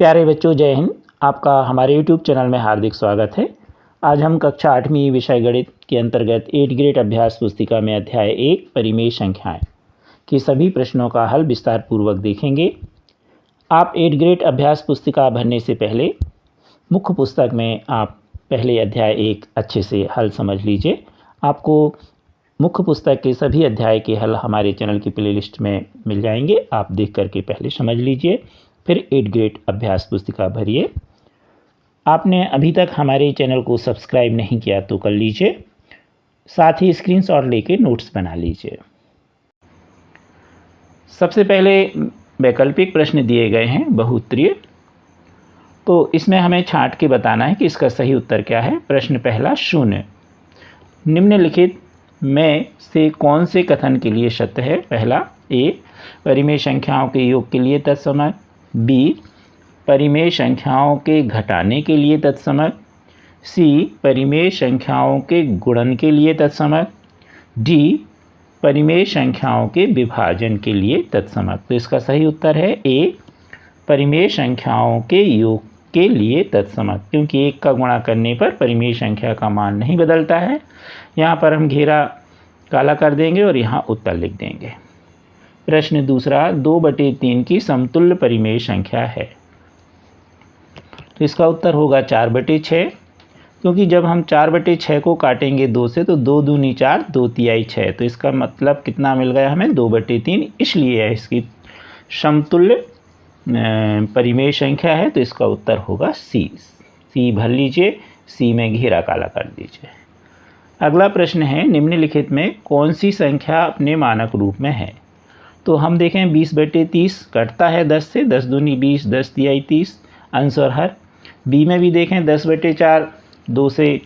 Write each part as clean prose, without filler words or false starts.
प्यारे बच्चों, जय हिंद। आपका हमारे YouTube चैनल में हार्दिक स्वागत है। आज हम कक्षा 8वीं विषय गणित के अंतर्गत 8 ग्रेड अभ्यास पुस्तिका में अध्याय 1 परिमेय संख्याएं के सभी प्रश्नों का हल विस्तार पूर्वक देखेंगे। आप 8 ग्रेड अभ्यास पुस्तिका भरने से पहले मुख्य पुस्तक में आप पहले अध्याय 1 अच्छे से हल समझ लीजिए। आपको मुख्य पुस्तक के सभी अध्याय के हल हमारे चैनल की प्लेलिस्ट में मिल जाएंगे। आप देख करके पहले समझ लीजिए, फिर 8 ग्रेड अभ्यास पुस्तिका भरिए। आपने अभी तक हमारे चैनल को सब्सक्राइब नहीं किया तो कर लीजिए, साथ ही स्क्रीनशॉट लेके नोट्स बना लीजिए। सबसे पहले वैकल्पिक प्रश्न दिए गए हैं बहुउत्तरीय, तो इसमें हमें छांट के बताना है कि इसका सही उत्तर क्या है। प्रश्न पहला, शून्य निम्नलिखित में से कौन से कथन के लिए सत्य है। पहला, ए परिमेय संख्याओं के योग के लिए तत्समक, बी परिमेय संख्याओं के घटाने के लिए तत्समक, सी परिमेय संख्याओं के गुणन के लिए तत्समक, डी परिमेय संख्याओं के विभाजन के लिए तत्समक। तो इसका सही उत्तर है ए परिमेय संख्याओं के योग के लिए तत्समक, क्योंकि एक का गुणा करने पर परिमेय संख्या का मान नहीं बदलता है। यहाँ पर हम घेरा काला कर देंगे और यहाँ उत्तर लिख देंगे। प्रश्न दूसरा, 2/3 की समतुल्य परिमेय संख्या है। तो इसका उत्तर होगा 4/6, क्योंकि जब हम 4/6 को काटेंगे 2 से तो 2 दूनी 4, 2 तिहाई 6, तो इसका मतलब कितना मिल गया हमें 2/3, इसलिए है इसकी समतुल्य परिमेय संख्या है। तो इसका उत्तर होगा सी भर लीजिए, सी में घेरा काला कर दीजिए। अगला प्रश्न है, निम्नलिखित में कौन सी संख्या अपने मानक रूप में है। तो हम देखें 20/30 कटता है 10 से, 10 दूनी 20, 10 तिहाई 30, अंश और हर। बी में भी देखें 10/4, 2 से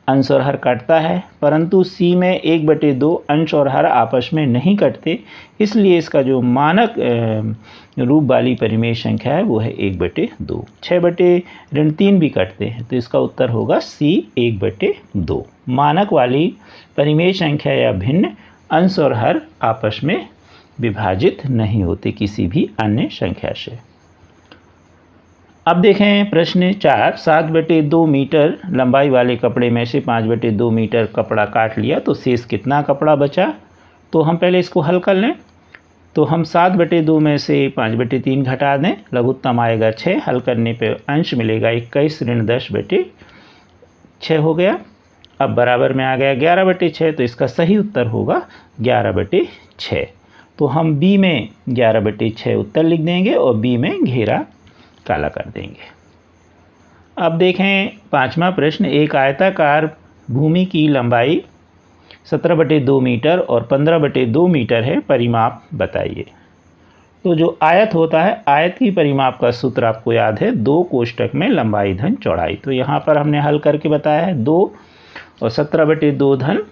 अंश और हर कटता है, परंतु सी में 1/2 अंश और हर आपस में नहीं कटते, इसलिए इसका जो मानक रूप वाली परिमेय संख्या है वो है 1/2। 6/3 भी कटते हैं, तो इसका उत्तर होगा सी 1/2। मानक वाली परिमेय संख्या या भिन्न अंश और हर आपस में विभाजित नहीं होते किसी भी अन्य संख्या से। अब देखें प्रश्न 4, 7/2 मीटर लंबाई वाले कपड़े में से 5/2 मीटर कपड़ा काट लिया तो शेष कितना कपड़ा बचा। तो हम पहले इसको हल कर लें। तो हम 7/2 में से 5/3 घटा दें, लघुत्तम आएगा 6, हल करने पे अंश मिलेगा 21 ऋण 10/6 हो गया। अब बराबर में आ गया 11/6, तो इसका सही उत्तर होगा 11/6। तो हम बी में 11/6 उत्तर लिख देंगे और बी में घेरा काला कर देंगे। अब देखें पांचवा प्रश्न, एक आयताकार भूमि की लंबाई 17/2 मीटर और 15/2 मीटर है, परिमाप बताइए। तो जो आयत होता है, आयत की परिमाप का सूत्र आपको याद है, 2 कोष्टक में लंबाई धन चौड़ाई। तो यहाँ पर हमने हल करके बताया है 2 और 17/2 धन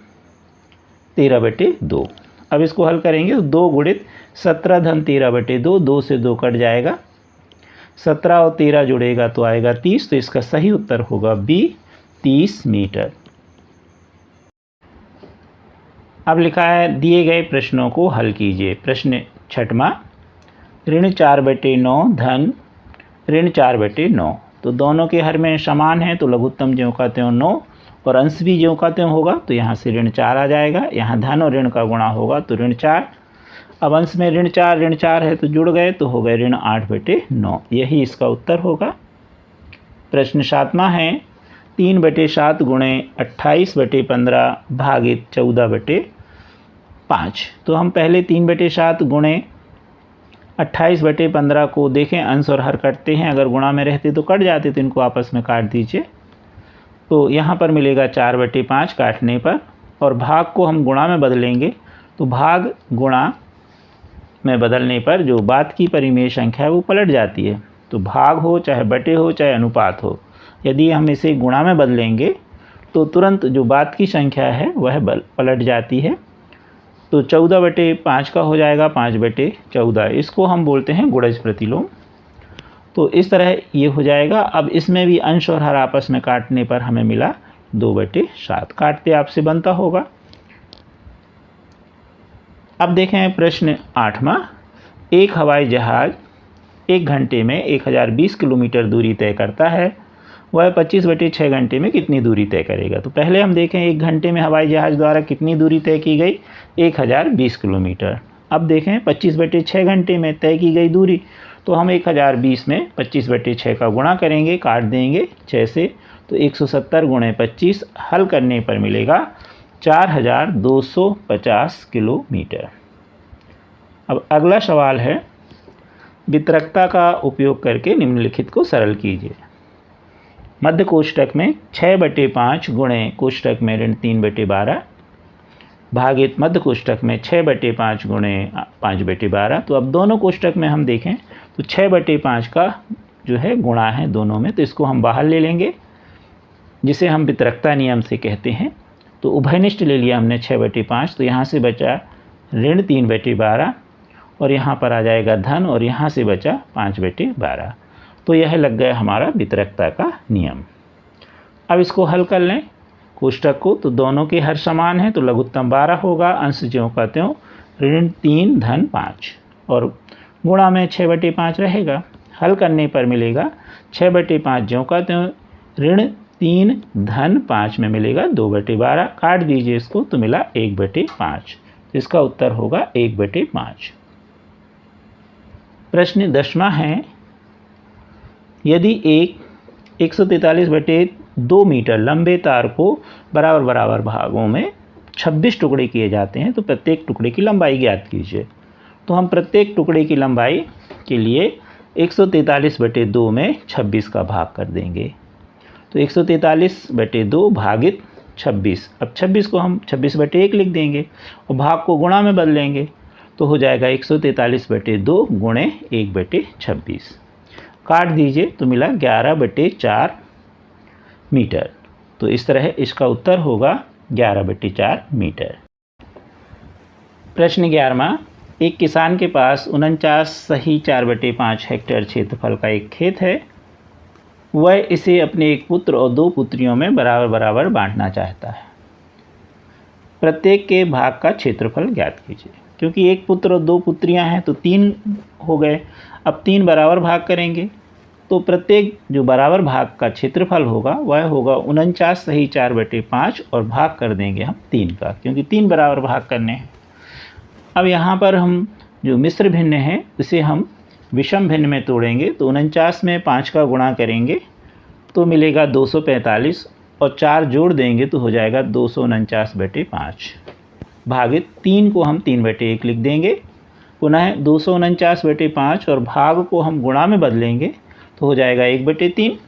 13/2। अब इसको हल करेंगे तो 2 गुणित 17 धन 13/2, 2 से 2 कट जाएगा, 17 और 13 जुड़ेगा तो आएगा 30। तो इसका सही उत्तर होगा बी 30 मीटर। अब लिखा है, दिए गए प्रश्नों को हल कीजिए। प्रश्न छठवां, ऋण 4/9 धन ऋण 4/9। तो दोनों के हर में समान है, तो लघुत्तम ज्यों का त्यों 9 और अंश भी ज्यों का त्यों होगा, तो यहाँ से ऋण 4 आ जाएगा। यहाँ धन और ऋण का गुणा होगा तो ऋण 4। अब अंश में ऋण 4 है तो जुड़ गए तो हो गए ऋण 8/9, यही इसका उत्तर होगा। प्रश्न 7वां है, 3/7 गुणे 28/15 भागित 14/5। तो हम पहले 3/7 गुणे 28/15 को देखें, अंश और हर कटते हैं, अगर गुणा में रहते तो कट जाते, तो इनको आपस में काट दीजिए। तो यहाँ पर मिलेगा 4/5 काटने पर, और भाग को हम गुणा में बदलेंगे, तो भाग गुणा में बदलने पर जो बाद की परिमेय संख्या है वो पलट जाती है। तो भाग हो चाहे बटे हो चाहे अनुपात हो, यदि हम इसे गुणा में बदलेंगे तो तुरंत जो बाद की संख्या है वह पलट जाती है। तो 14/5 का हो जाएगा 5/14, इसको हम बोलते हैं गुणज प्रतिलोम। तो इस तरह ये हो जाएगा। अब इसमें भी अंश और हर आपस में काटने पर हमें मिला 2/7, काटते आपसे बनता होगा। अब देखें प्रश्न 8वां, एक हवाई जहाज 1 घंटे में 1020 किलोमीटर दूरी तय करता है, वह 25/6 घंटे में कितनी दूरी तय करेगा। तो पहले हम देखें 1 घंटे में हवाई जहाज़ द्वारा कितनी दूरी तय की गई, 1020 किलोमीटर। अब देखें 25/6 घंटे में तय की गई दूरी, तो हम 1020 में 25/6 का गुणा करेंगे, काट देंगे 6 से, तो 170 × 25 हल करने पर मिलेगा 4250 किलोमीटर। अब अगला सवाल है, वितरकता का उपयोग करके निम्नलिखित को सरल कीजिए। मध्य कोष्ठक में 6/5 गुणे कोष्ठक में -3/12 भागित मध्य कोष्ठक में 6/5 गुणे 5/12। तो अब दोनों कोष्ठक में हम देखें तो 6/5 का जो है गुणा है दोनों में, तो इसको हम बाहर ले लेंगे, जिसे हम वितरकता नियम से कहते हैं। तो उभयनिष्ठ ले लिया हमने 6/5, तो यहाँ से बचा -3/12 और यहाँ पर आ जाएगा धन, और यहाँ से बचा 5/12। तो यह लग गया हमारा वितरकता का नियम। अब इसको हल कर लें कोष्ठक को, तो दोनों के हर समान है, तो लघुत्तम 12 होगा, अंश ज्यों का त्यों, -3 धन 5 और गुणा में 6/5 रहेगा। हल करने पर मिलेगा 6/5 ज्यों का त्यों, -3 धन 5 में मिलेगा 2/12, काट दीजिए इसको, तो मिला 1/5। इसका उत्तर होगा 1/5। प्रश्न 10वां है, यदि एक 143/2 मीटर लंबे तार को बराबर बराबर भागों में 26 टुकड़े किए जाते हैं, तो प्रत्येक टुकड़े की लंबाई ज्ञात कीजिए। तो हम प्रत्येक टुकड़े की लंबाई के लिए 143/2 में 26 का भाग कर देंगे। तो 143/2 भागित 26, अब 26 को हम 26/1 लिख देंगे और भाग को गुणा में बदलेंगे, तो हो जाएगा 143/2 गुणे 1/26, काट दीजिए, तो मिला 11/4 मीटर। तो इस तरह इसका उत्तर होगा 11/4 मीटर। प्रश्न 11वां, एक किसान के पास 49.4/5 हेक्टेयर क्षेत्रफल का एक खेत है। वह इसे अपने एक पुत्र और 2 पुत्रियों में बराबर बराबर बांटना चाहता है। प्रत्येक के भाग का क्षेत्रफल ज्ञात कीजिए। क्योंकि एक पुत्र और 2 पुत्रियां हैं तो 3 हो गए। अब 3 बराबर भाग करेंगे, तो प्रत्येक जो बराबर भाग का क्षेत्रफल होगा वह होगा 49.4/5 और भाग कर देंगे हम 3 का, क्योंकि 3 बराबर भाग करने हैं। अब यहाँ पर हम जो मिश्र भिन्न है इसे हम विषम भिन्न में तोड़ेंगे, तो 49 में 5 का गुणा करेंगे तो मिलेगा 245 और 4 जोड़ देंगे तो हो जाएगा 249/5 भागित 3 को हम 3/1 लिख देंगे। पुनः 249/5 और भाग को हम गुणा में बदलेंगे तो हो जाएगा 1/3,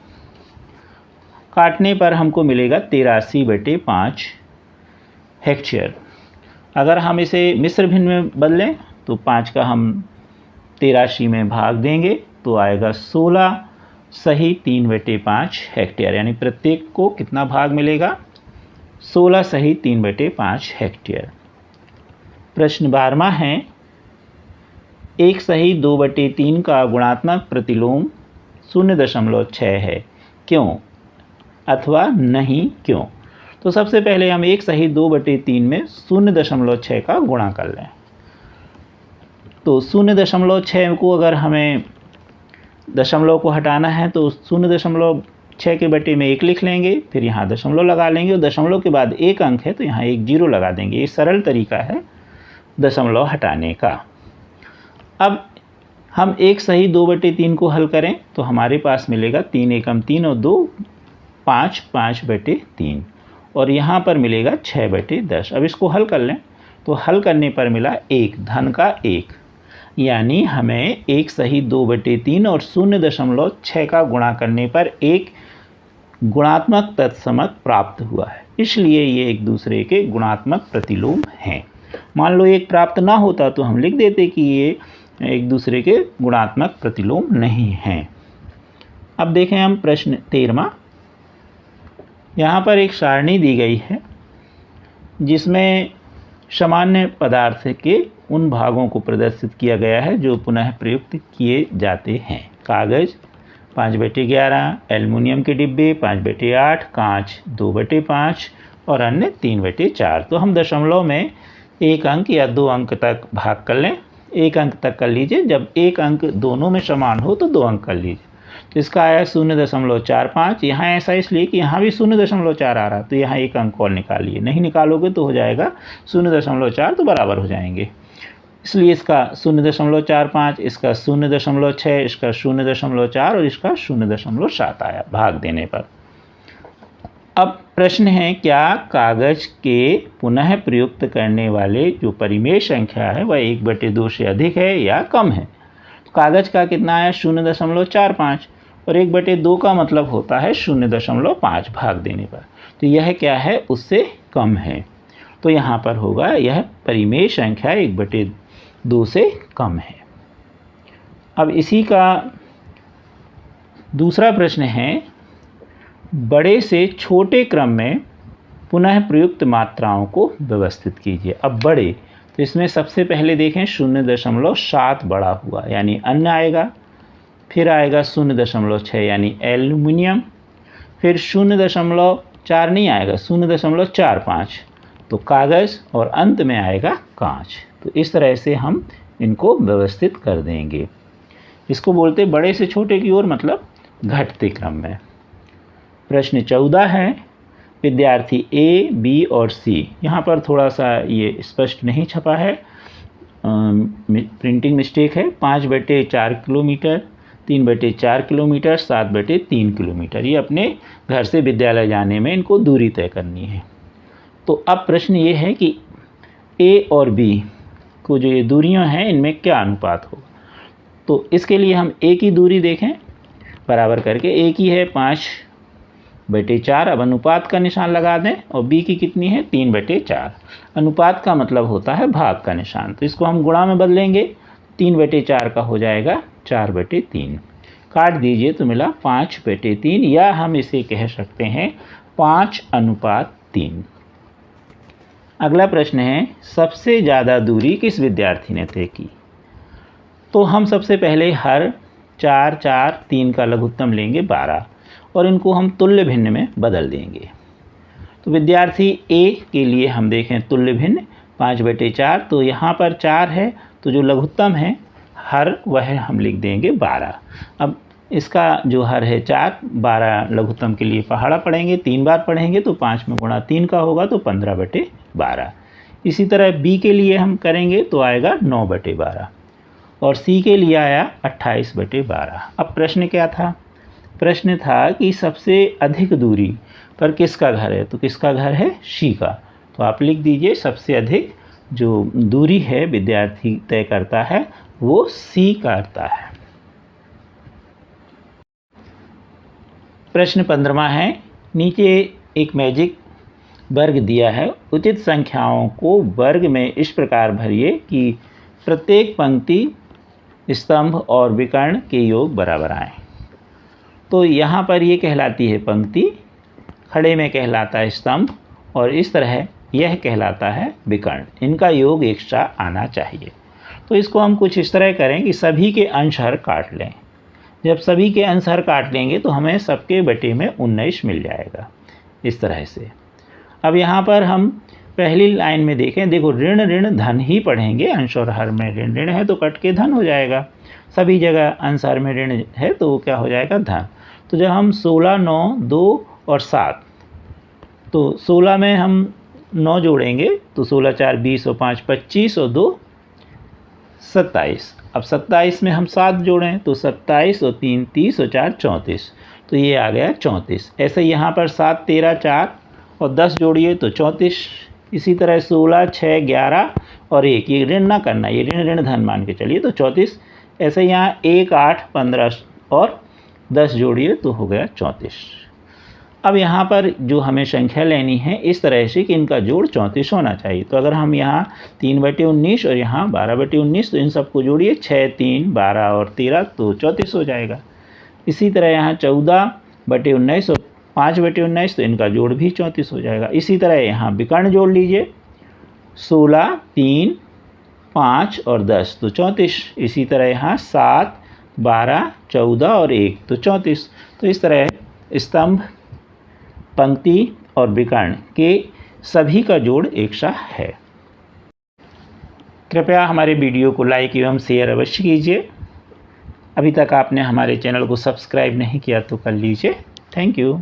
काटने पर हमको मिलेगा 83/5 हेक्टेयर। अगर हम इसे मिश्र भिन्न में बदलें तो 5 का हम 83 में भाग देंगे तो आएगा 16.3/5 हेक्टेयर, यानी प्रत्येक को कितना भाग मिलेगा, 16.3/5 हेक्टेयर। प्रश्न 12वां है, 1/2/3 का गुणात्मक प्रतिलोम 0.6 है, क्यों अथवा नहीं क्यों। तो सबसे पहले हम 1/2/3 में 0.6 का गुणा कर लें। तो 0.6 को अगर हमें दशमलव को हटाना है तो 0.6 के बटे में 1 लिख लेंगे, फिर यहाँ दशमलव लगा लेंगे और दशमलव के बाद 1 अंक है तो यहाँ 1 0 लगा देंगे। ये सरल तरीका है दशमलव हटाने का। अब हम 1/2/3 को हल करें तो हमारे पास मिलेगा 3 एकम 3 और 2 5 5/3 और यहाँ पर मिलेगा 6/10। अब इसको हल कर लें तो हल करने पर मिला 1 धन का 1, यानी हमें 1/2/3 और 0.6 का गुणा करने पर एक गुणात्मक तत्समक प्राप्त हुआ है, इसलिए ये एक दूसरे के गुणात्मक प्रतिलोम हैं। मान लो एक प्राप्त ना होता तो हम लिख देते कि ये एक दूसरे के गुणात्मक प्रतिलोम नहीं हैं। अब देखें हम प्रश्न 13वां। यहाँ पर एक सारणी दी गई है जिसमें सामान्य पदार्थ के उन भागों को प्रदर्शित किया गया है जो पुनः प्रयुक्त किए जाते हैं। कागज़ 5/11, एल्युमिनियम के डिब्बे 5/8, कांच 2/5 और अन्य 3/4। तो हम दशमलव में 1 अंक या 2 अंक तक भाग कर लें 1 अंक तक कर लीजिए, जब 1 अंक दोनों में समान हो तो 2 अंक कर लीजिए। तो इसका आया 0.45। यहाँ ऐसा इसलिए कि यहाँ भी 0.4 आ रहा, तो यहाँ 1 अंक और निकालिए, नहीं निकालोगे तो हो जाएगा 0.4, तो बराबर हो जाएंगे। इसलिए इसका 0.45, इसका 0.6, इसका 0.4 और इसका 0.7 आया भाग देने पर। अब प्रश्न है, क्या कागज के पुनः प्रयुक्त करने वाले जो परिमेय संख्या है वह 1/2 से अधिक है या कम है? तो कागज का कितना आया 0.45 और 1/2 का मतलब होता है 0.5 भाग देने पर, तो यह क्या है, उससे कम है। तो यहाँ पर होगा यह परिमेय संख्या 1/2 से कम है। अब इसी का दूसरा प्रश्न है, बड़े से छोटे क्रम में पुनः प्रयुक्त मात्राओं को व्यवस्थित कीजिए। अब बड़े, तो इसमें सबसे पहले देखें 0.7 बड़ा हुआ यानी अन्न आएगा, फिर आएगा 0.6 यानी एल्युमिनियम, फिर 0.4 नहीं आएगा, 0.45 तो कागज़ और अंत में आएगा कांच। तो इस तरह से हम इनको व्यवस्थित कर देंगे। इसको बोलते बड़े से छोटे की ओर, मतलब घटते क्रम में। प्रश्न 14 है, विद्यार्थी ए, बी और सी, यहाँ पर थोड़ा सा ये स्पष्ट नहीं छपा है, प्रिंटिंग मिस्टेक है। 5/4 किलोमीटर, 3/4 किलोमीटर, 7/3 किलोमीटर, ये अपने घर से विद्यालय जाने में इनको दूरी तय करनी है। तो अब प्रश्न ये है कि ए और बी को जो ये दूरियां हैं इनमें क्या अनुपात होगा। तो इसके लिए हम ए की दूरी देखें, बराबर करके ए की है 5/4, अब अनुपात का निशान लगा दें, और बी की कितनी है 3/4। अनुपात का मतलब होता है भाग का निशान, तो इसको हम गुणा में बदलेंगे, 3/4 का हो जाएगा 4/3, काट दीजिए तो मिला 5/3, या हम इसे कह सकते हैं 5:3। अगला प्रश्न है, सबसे ज़्यादा दूरी किस विद्यार्थी ने तय की। तो हम सबसे पहले हर 4, 4, 3 का लघुत्तम लेंगे 12 और इनको हम तुल्य भिन्न में बदल देंगे। तो विद्यार्थी ए के लिए हम देखें तुल्य भिन्न 5/4, तो यहाँ पर 4 है, तो जो लघुत्तम है हर वह हम लिख देंगे 12। अब इसका जो हर है 4, 12 लघुत्तम के लिए पहाड़ा पढ़ेंगे, 3 बार पढ़ेंगे तो 5 में गुणा 3 का होगा, तो 15/12। इसी तरह बी के लिए हम करेंगे तो आएगा 9/12 और सी के लिए आया 28/12। अब प्रश्न क्या था, प्रश्न था कि सबसे अधिक दूरी पर किसका घर है, तो किसका घर है सी का, तो आप लिख दीजिए सबसे अधिक जो दूरी है विद्यार्थी तय करता है वो सी करता है। प्रश्न 15वां है, नीचे एक मैजिक वर्ग दिया है, उचित संख्याओं को वर्ग में इस प्रकार भरिए कि प्रत्येक पंक्ति, स्तंभ और विकर्ण के योग बराबर आए। तो यहाँ पर ये कहलाती है पंक्ति, खड़े में कहलाता है स्तंभ, और इस तरह यह कहलाता है विकर्ण, इनका योग एक सा आना चाहिए। तो इसको हम कुछ इस तरह करें कि सभी के अंश हर काट लें। जब सभी के अंश हर काट लेंगे तो हमें सबके बटे में 19 मिल जाएगा, इस तरह से। अब यहाँ पर हम पहली लाइन में देखें, देखो ऋण ऋण धन ही पढ़ेंगे, अंश और हर में ऋण ऋण है तो कट के धन हो जाएगा, सभी जगह अंश हर में ऋण है तो क्या हो जाएगा धन। तो जब हम 16, 9, 2 और 7, तो 16 में हम 9 जोड़ेंगे तो 16, 4, 20 और 5, 25 और 2, 27। अब 27 में हम 7 जोड़ें तो 27 और 3, 30 और 4, 34, तो ये आ गया 34। ऐसे यहाँ पर 7, 13, 4 और 10 जोड़िए तो 34। इसी तरह 16, 6, 11 और 1, ये ऋण ना करना, ये ऋण ऋण धन मान के चलिए तो 34। ऐसे यहाँ 1, 8, 15 और 10 जोड़िए तो हो गया 34। अब यहाँ पर जो हमें संख्या लेनी है इस तरह से कि इनका जोड़ 34 होना चाहिए। तो अगर हम यहाँ 3/19 और यहाँ 12/19, तो इन सबको जोड़िए, 6, 3, 12 और 13 तो 34 हो जाएगा। इसी तरह यहाँ 14/19 और 5/19, तो इनका जोड़ भी 34 हो जाएगा। इसी तरह यहाँ विकर्ण जोड़ लीजिए, 16, 3, 5 और 10 तो 34। इसी तरह यहाँ 7, 12, 14 और 1 तो 34। तो इस तरह स्तंभ, पंक्ति और विकर्ण के सभी का जोड़ एक सा है। कृपया हमारे वीडियो को लाइक एवं शेयर अवश्य कीजिए। अभी तक आपने हमारे चैनल को सब्सक्राइब नहीं किया तो कर लीजिए। Thank you.